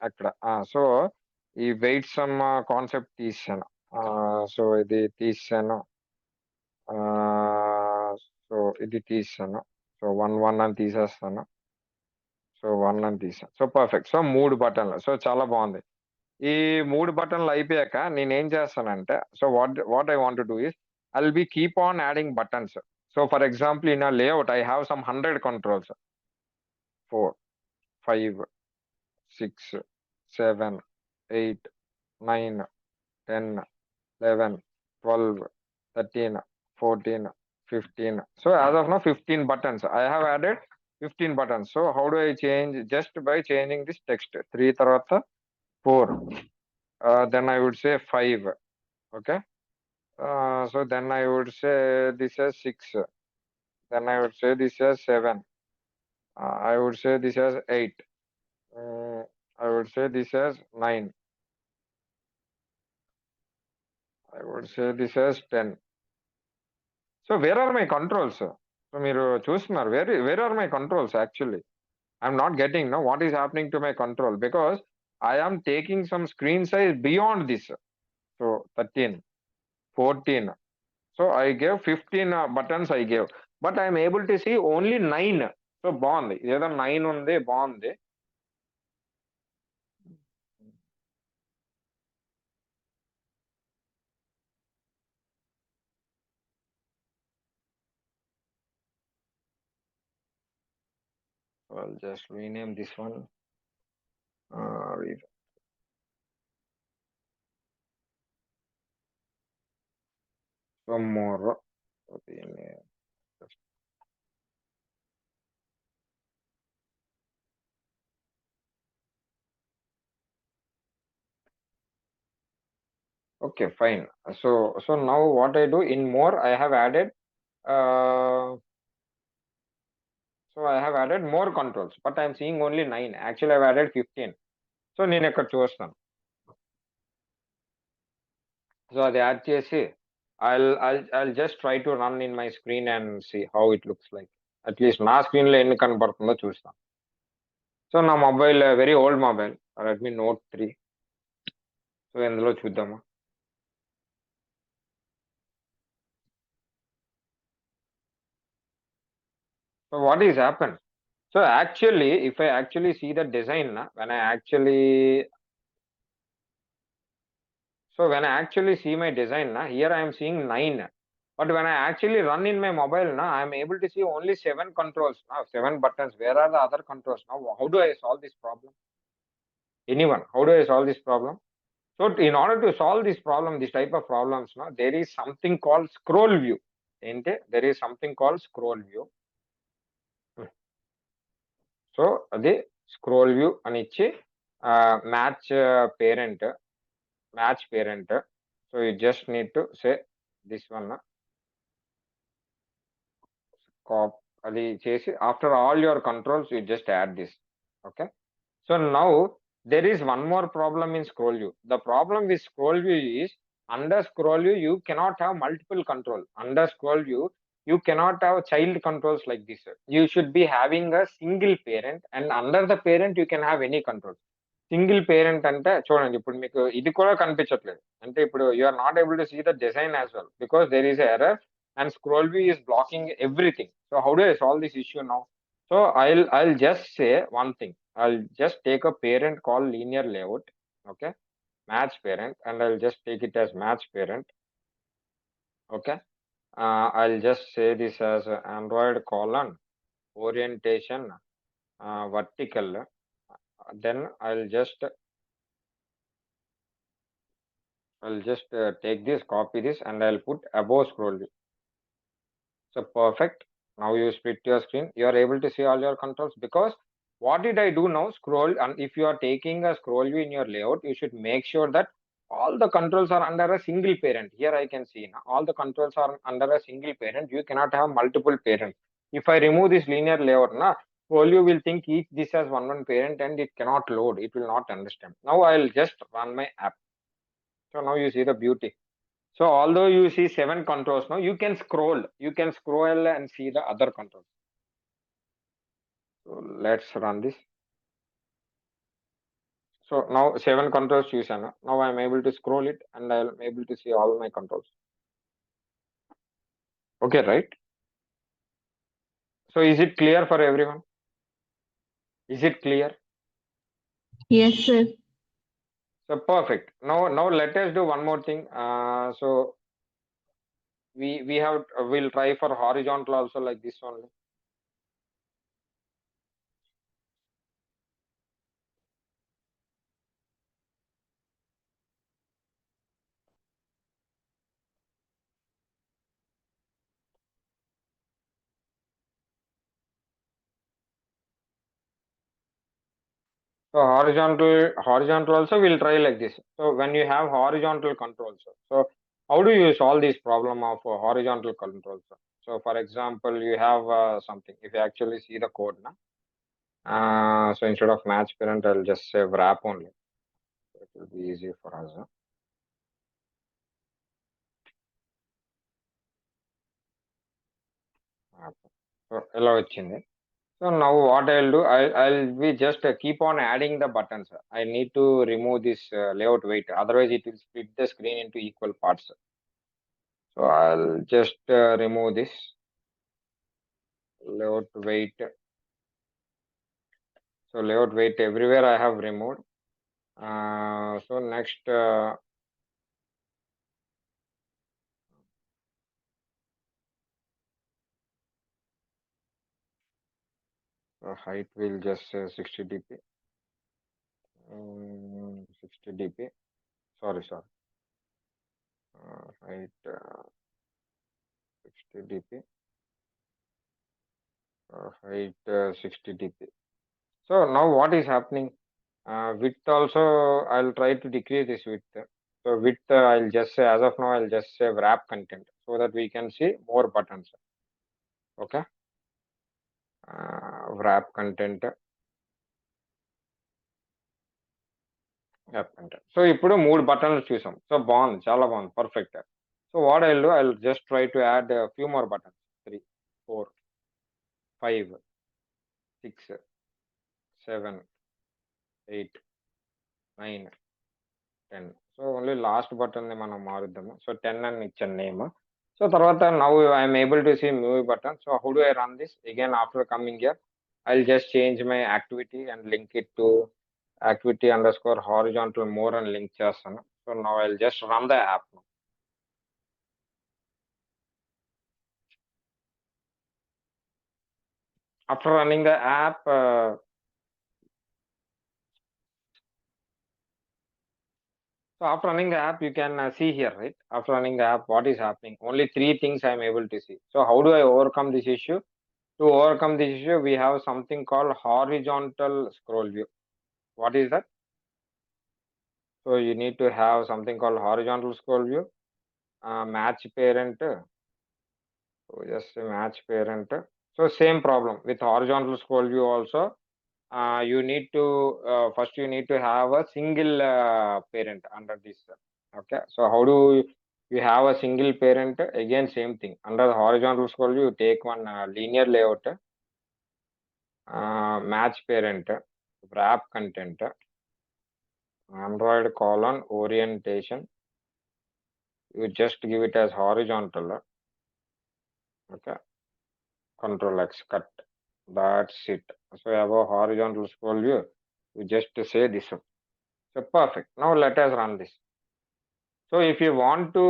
S1: అక్కడ సో ఈ వెయిట్ సమ్ కాన్సెప్ట్ తీసాను. సో ఇది తీసాను. సో ఇది తీసాను. సో 1 అని తీసేస్తాను. సో 1 అని తీసాను. So perfect. సో 3 బటన్లు. సో చాలా బాగుంది. ఈ 3 బటన్లు అయిపోయాక నేనేం చేస్తానంటే, so what I want to do is I will be keep on adding buttons. So for example in a layout I have some 100 controls. 4, 5, 6, 7, 8, 9, 10, 11, 12, 13, 14, 15. So as of now 15 buttons. I have added 15 buttons. So how do I change? Just by changing this text. 3 tarvata 4. Then I would say 5. Okay. So then I would say this as 6. Then I would say this as 7. I would say this as 8. I would say this as 9. I would say this as 10. So where are my controls? So మీరు చూస్తున్నారు, where are my controls actually? I'm not getting now what is happening to my control, because I am taking some screen size beyond this. So 13, 14. So I gave 15 buttons I gave, but I'm able to see only 9. So బాగుంది, ఏదో 9 ఉంది, బాగుంది. I'll just rename this one. Some more. Okay, fine. So now what I do in more, I have added so I have added more controls, but I'm seeing only 9. Actually, I've added 15. So నేను ఇక్కడ చూస్తాను. So అది add చేసి I'll just try to run in my screen and see how it looks like. At least నా screen లో ఎన్ని కనబడుతుందో చూస్తాను. So నా mobile very old mobile, Redmi note 3. So ఇందులో చూద్దాము. So what is happened? So actually, if I actually see the design, when I actually see my design, here I am seeing 9. But when I actually run in my mobile, I am able to see only 7 controls. Now 7 buttons. Where are the other controls? Now how do I solve this problem? Anyone? How do I solve this problem? So in order to solve this problem, this type of problems, there is something called scroll view. There is something called scroll view. So the scroll view anichi match parent. So you just need to say this one. అది చేసి after all your controls you just add this. Okay. So now there is one more problem in scroll view. The problem with scroll view is under scroll view you cannot have multiple control. Under scroll view you cannot have child controls like this. You should be having a single parent, and under the parent you can have any control. Single parent అంటే చూడండి, ఇప్పుడు మీకు ఇది కూడా కనిపించట్లేదు. అంటే ఇప్పుడు you are not able to see the design as well, because there is error and scroll view is blocking everything. So how do I solve this issue now? So I'll just say one thing. I'll just take a parent called linear layout. Okay. Match parent, and I'll just take it as match parent. Okay. I'll just say this as Android colon orientation vertical. Then I'll just take this, copy this, and I'll put above scroll view. So perfect. Now you split your screen. You are able to see all your controls, because what did I do now? Scroll, and if you are taking a scroll view in your layout, you should make sure that all the controls are under a single parent. Here I can see now all the controls are under a single parent. You cannot have multiple parents. If I remove this linear layout, na Folio will think each this has one parent and it cannot load. It will not understand. Now I'll just run my app. So now you see the beauty. So although you see 7 controls now, you can scroll. You can scroll and see the other controls. So let's run this. So now 7 controls chosen. Now I'm able to scroll it and I'm able to see all my controls. Okay, right? So is it clear for everyone? Is it clear?
S2: Yes, sir.
S1: So perfect. Now let us do one more thing. So we have we'll try for horizontal also like this only. So horizontal also we'll try like this. So when you have horizontal controls, so how do you solve this problem of horizontal controls? So for example, you have something. If you actually see the code, na, so instead of match parent, I'll just say wrap only. So it will be easy for us. So allow వచ్చింది. So now what I'll do, I'll be just keep on adding the buttons. I need to remove this layout weight. Otherwise, it will split the screen into equal parts. So I'll just remove this layout weight. So layout weight everywhere I have removed. So next, height will just say 60 dp. 60 dp. Sorry. Height 60 dp. Height 60 dp. So now what is happening? Width also, I'll try to decrease this width. So width, I'll just say, as of now, I'll just say wrap content so that we can see more buttons. Okay. Wrap content. Wrap content. So ఇప్పుడు 3 buttons చూసాం. So బాగుంది, చాలా బాగుంది, perfect. So what I'll do, I'll just try to add a few more buttons. 3, 4, 5, 6, 7, 8, 9, 10. So only last button ని మనం మారుద్దాము. So 10 అని ఇచ్చాను name. So తర్వాత now I'm able to see movie button. So how do I run this? Again, after coming here, I'll just change my activity and link it to activity underscore horizontal more and link చేస్తాను. So now I'll just run the app. After running the app, so after running the app, you can see here, right? After running the app, what is happening? Only 3 things I'm able to see. So how do I overcome this issue? To overcome this issue, we have something called horizontal scroll view. What is that? So you need to have something called horizontal scroll view, match parent. So just a match parent. So same problem with horizontal scroll view also. You need to first you need to have a single parent under this. Okay. So how do you have a single parent? Again, same thing. Under the horizontal scroll view, you take one linear layout, match parent, wrap content, Android colon orientation. You just give it as horizontal. Okay. Control X cut. That's it. So I have a horizontal scroll view. You just say this one. So perfect. Now let us run this. So if you want to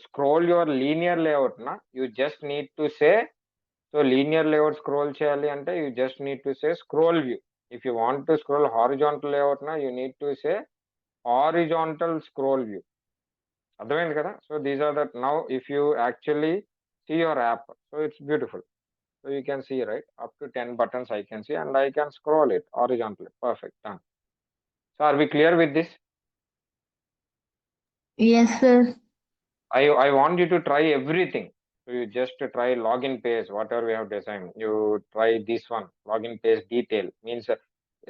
S1: scroll your linear layout, na, you just need to say, so linear layout scroll cheyali ante you just need to say scroll view. If you want to scroll horizontal layout, na, you need to say horizontal scroll view. అర్థమైంది కదా? So these are the, now if you actually see your app, so it's beautiful. So So you can see, right? Up to 10 buttons I can see, and I can scroll it horizontally. Perfect. Done. So are we clear with this?
S2: Yes, sir.
S1: I want you to try everything. So you just try login page, whatever we have designed. You try this one, login page detail means.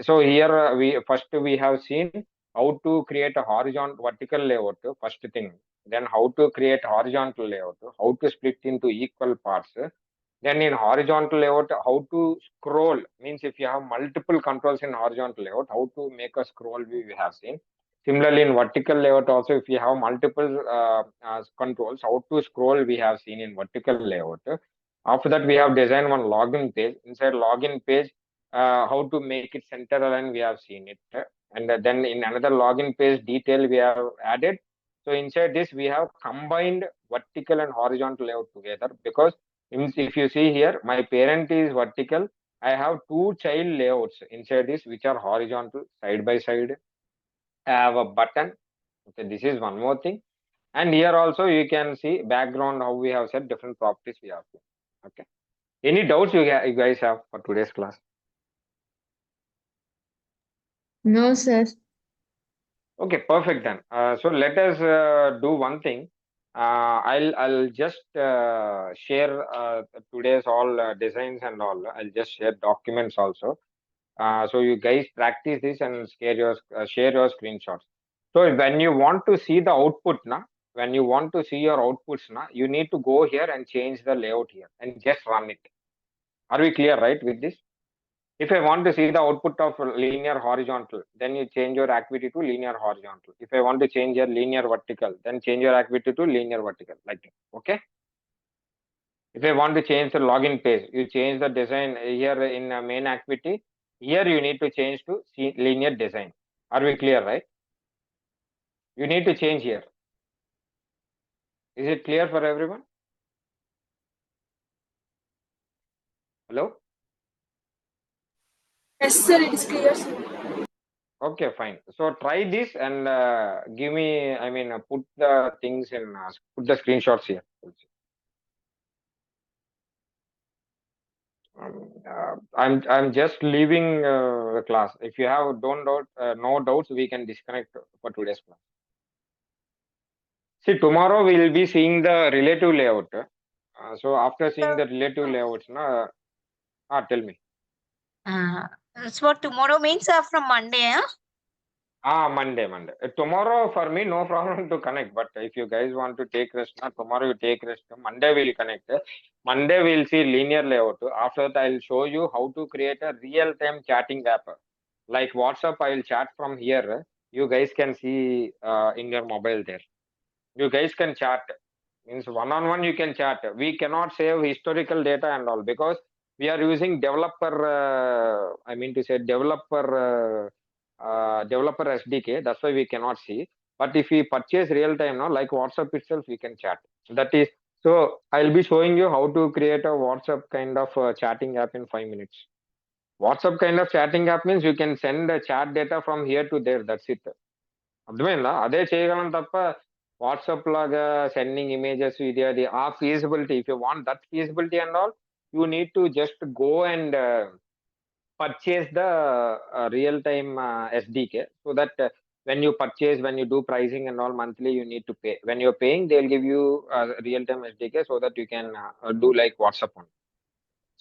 S1: So here we have seen how to create a horizontal vertical layout. First thing, then how to create horizontal layout, how to split into equal parts. Then in horizontal layout, how to scroll means if you have multiple controls in horizontal layout, how to make a scroll view we have seen. Similarly, in vertical layout also, if you have multiple controls, how to scroll we have seen in vertical layout. After that, we have designed one login page. Inside login page, how to make it center align, we have seen it. And then in another login page detail, we have added. So inside this, we have combined vertical and horizontal layout together because if you see here, my parent is vertical. I have two child layouts inside this, which are horizontal side by side. I have a button. Okay, this is one more thing. And here also you can see background how we have set different properties we have. Okay. Any doubts you guys have for today's class?
S2: No, sir.
S1: Okay, perfect then. So let us do one thing. I'll just share today's all designs and all. I'll just share documents also. So you guys practice this and share your screenshots. So when you want to see the output, when you want to see your outputs, you need to go here and change the layout here and just run it. Are we clear, right, with this? If I want to see the output of linear horizontal, then you change your activity to linear horizontal. If I want to change your linear vertical, then change your activity to linear vertical, like that. Okay. If I want to change the login page, you change the design here in main activity. Here you need to change to linear design. Are we clear, right? You need to change here. Is it clear for everyone? Hello?
S3: Yes, sir, it is clear, sir.
S1: Okay, fine. So try this and give me, put the things in, put the screenshots here. I'm just leaving the class. If you have don't doubt, no doubts, we can disconnect for today's class. See, tomorrow we will be seeing the relative layout. So after seeing the relative layouts, tell me.
S3: So tomorrow means from Monday, huh?
S1: Monday. Tomorrow for me, no problem to connect. But if you guys want to take rest, tomorrow you take rest. Monday we'll connect. Monday we'll see linear layout. After that, I'll show you how to create a real-time chatting app. Like WhatsApp, I'll chat from here. You guys can see in your mobile there. You guys can chat. Means one-on-one you can chat. We cannot save historical data and all because we are using developer. Developer SDK. That's why we cannot see. But if we purchase real time now, like WhatsApp itself, we can chat. That is so. I'll be showing you how to create a WhatsApp kind of chatting app in 5 minutes. WhatsApp kind of chatting app means you can send chat data from here to there. That's it. అర్థమైందా అదే చేయగలం తప్ప WhatsApp లాగా sending images ఇది అది ఆ feasibility if you want that feasibility and all you need to just go and purchase the real time SDK so that when you do pricing and all monthly you need to pay. When you're paying they'll give you real time SDK so that you can do like WhatsApp on.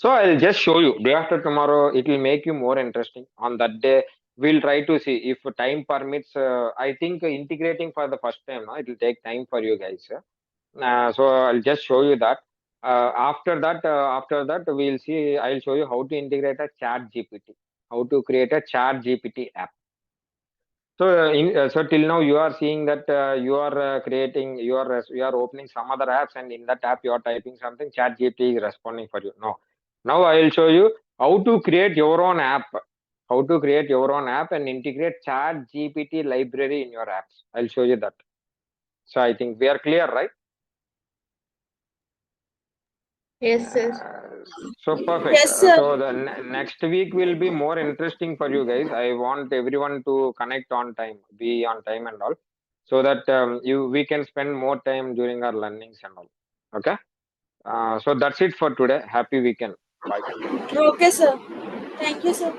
S1: So I'll just show you day after tomorrow. It will make you more interesting. On that day, we'll try to see if time permits. I think integrating for the first time, it will take time for you guys. So I'll just show you that. After that, we'll see. I'll show you how to integrate a Chat GPT, how to create a Chat GPT app. So till now you are seeing that you are creating, you are opening some other apps, and in that app you are typing something. Chat GPT is responding for you. No, now I will show you how to create your own app. How to create your own app and integrate Chat GPT library in your apps. I'll show you that. So I think we are clear, right?
S2: Yes, sir.
S1: So perfect.
S3: Yes, sir.
S1: So the next week will be more interesting for you guys. I want everyone to connect on time, be on time and all, so that we can spend more time during our learnings and all. Okay. So that's it for today. Happy weekend. Bye.
S4: Okay, sir. Thank you, sir.